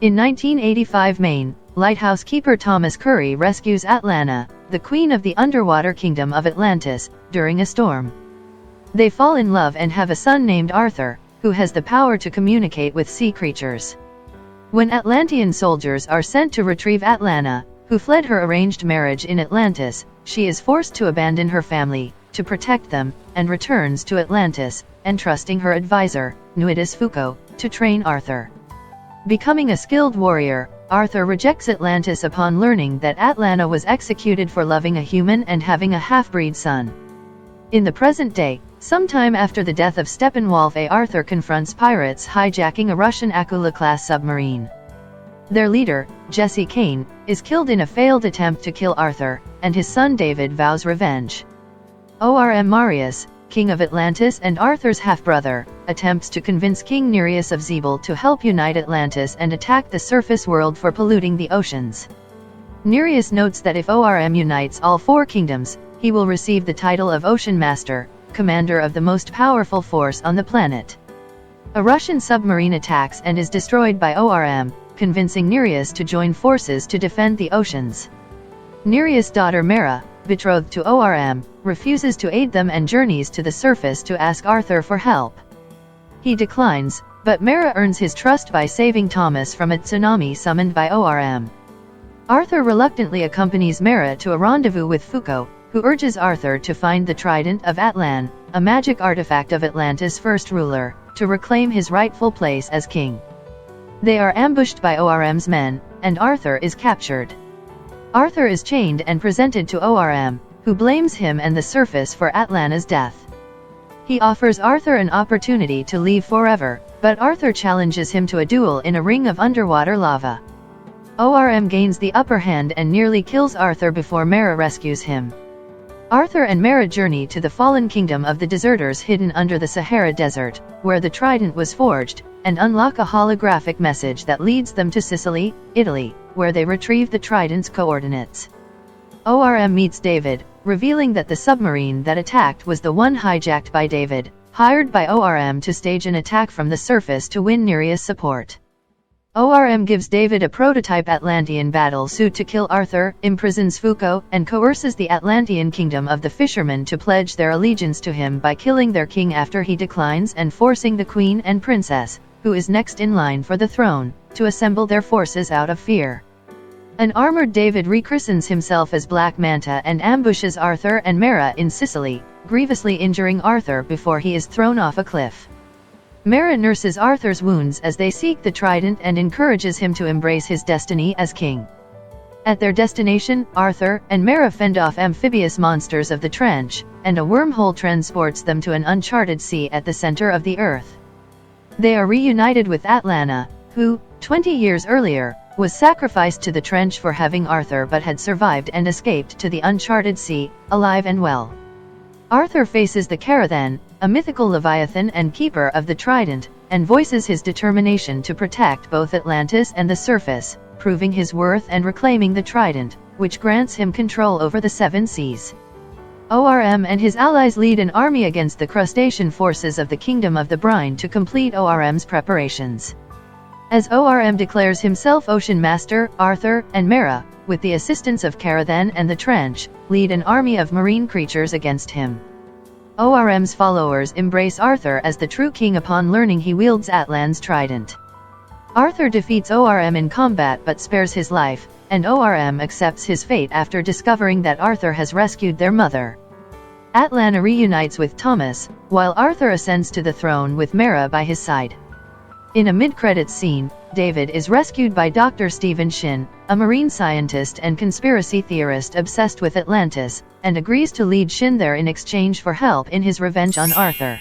In 1985 Maine, lighthouse keeper Thomas Curry rescues Atlanta, the queen of the underwater kingdom of Atlantis, during a storm. They fall in love and have a son named Arthur, who has the power to communicate with sea creatures. When Atlantean soldiers are sent to retrieve Atlanta, who fled her arranged marriage in Atlantis, she is forced to abandon her family, to protect them, and returns to Atlantis, entrusting her advisor, Nuidus Fuko, to train Arthur. Becoming a skilled warrior, Arthur rejects Atlantis upon learning that Atlanta was executed for loving a human and having a half-breed son. In the present day, sometime after the death of Steppenwolf, Arthur confronts pirates hijacking a Russian Aquila-class submarine. Their leader, Jesse Kane, is killed in a failed attempt to kill Arthur, and his son David vows revenge. Orm Marius, king of Atlantis and Arthur's half-brother, attempts to convince King Nereus of Zebel to help unite Atlantis and attack the surface world for polluting the oceans. Nereus notes that if Orm unites all four kingdoms, he will receive the title of Ocean Master, commander of the most powerful force on the planet. A Russian submarine attacks and is destroyed by Orm, convincing Nereus to join forces to defend the oceans. Nereus' daughter Mara, betrothed to Orm, refuses to aid them and journeys to the surface to ask Arthur for help. He declines, but Mara earns his trust by saving Thomas from a tsunami summoned by Orm. Arthur reluctantly accompanies Mara to a rendezvous with Fuko, who urges Arthur to find the Trident of Atlan, a magic artifact of Atlantis' first ruler, to reclaim his rightful place as king. They are ambushed by Orm's men, and Arthur is captured. Arthur is chained and presented to Orm, who blames him and the surface for Atlanta's death. He offers Arthur an opportunity to leave forever, but Arthur challenges him to a duel in a ring of underwater lava. Orm gains the upper hand and nearly kills Arthur before Mara rescues him. Arthur and Mara journey to the fallen kingdom of the deserters hidden under the Sahara Desert, where the Trident was forged, and unlock a holographic message that leads them to Sicily, Italy, where they retrieve the Trident's coordinates. Orm meets David, revealing that the submarine that attacked was the one hijacked by David, hired by Orm to stage an attack from the surface to win Nereus' support. Orm gives David a prototype Atlantean battle suit to kill Arthur, imprisons Fuko, and coerces the Atlantean kingdom of the fishermen to pledge their allegiance to him by killing their king after he declines and forcing the queen and princess, who is next in line for the throne, to assemble their forces out of fear. An armored David rechristens himself as Black Manta and ambushes Arthur and Mara in Sicily, grievously injuring Arthur before he is thrown off a cliff. Mara nurses Arthur's wounds as they seek the Trident and encourages him to embrace his destiny as king. At their destination, Arthur and Mara fend off amphibious monsters of the trench, and a wormhole transports them to an uncharted sea at the center of the earth. They are reunited with Atlanta, who, 20 years earlier, was sacrificed to the trench for having Arthur but had survived and escaped to the uncharted sea, alive and well. Arthur faces the Carathan, a mythical leviathan and keeper of the Trident, and voices his determination to protect both Atlantis and the surface, proving his worth and reclaiming the Trident, which grants him control over the seven seas. Orm and his allies lead an army against the crustacean forces of the Kingdom of the Brine to complete Orm's preparations. As Orm declares himself Ocean Master, Arthur and Mara, with the assistance of Carathan and the Trench, lead an army of marine creatures against him. Orm's followers embrace Arthur as the true king upon learning he wields Atlan's Trident. Arthur defeats Orm in combat but spares his life, and Orm accepts his fate after discovering that Arthur has rescued their mother. Atlanta reunites with Thomas, while Arthur ascends to the throne with Mara by his side. In a mid-credits scene, David is rescued by Dr. Stephen Shin, a marine scientist and conspiracy theorist obsessed with Atlantis, and agrees to lead Shin there in exchange for help in his revenge on Arthur.